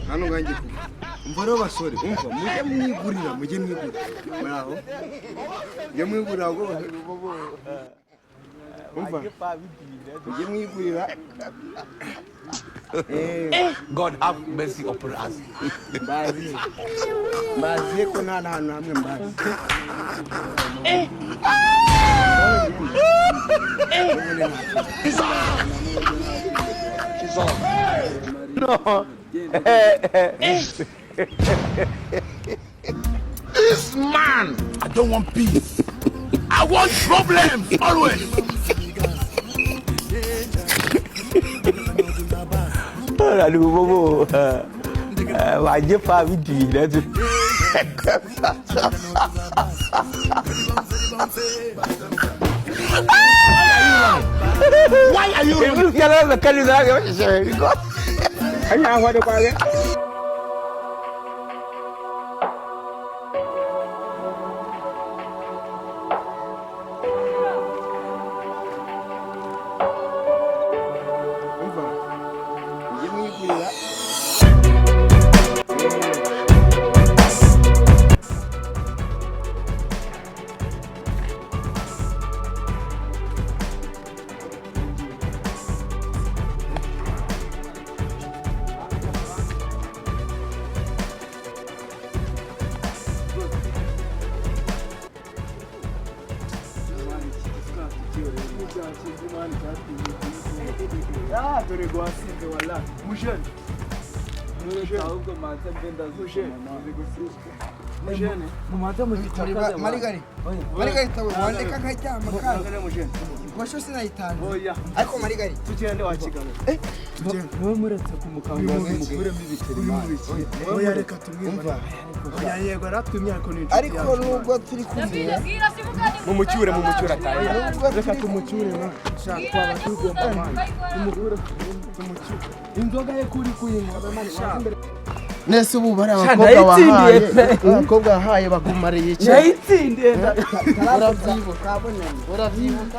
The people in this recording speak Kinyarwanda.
hano ngange umva rero basore umva mujye mwigurira muraho mujye mwigurira ngo umva mujye mwigurira God have mercy upon us. Bazi ko nta hantu hamwe mbazi. No. This man, I don't want peace. I want problems always. Aduh bobo, wajib Pak Bidi dah tu. Why are you? Ibu sekarang makan di sana macam mana? Hanya awak ada pakai. Ah, tu negócio que wala. Mujane. Marigari. Marigari tawe wandeka kajya amakara. Washo sinayitanga. Ariko Marigari tugende wakigana. Wowe muretse kumukanga mukure mibiterima. Oya reka tumwumva. Oya yego ratwimya ko ni. Ariko nubwo turi kumwe. Mumucyure ataye. Reka tumucyure na. Shaka twaba tugomba amana. Tumugure tumucyure. Inzoga ye kuri kuyinywa bamani. Nese ubu bari abakobwa wahaye bagumariye iki? Nayitsindiye. Uravyibuka.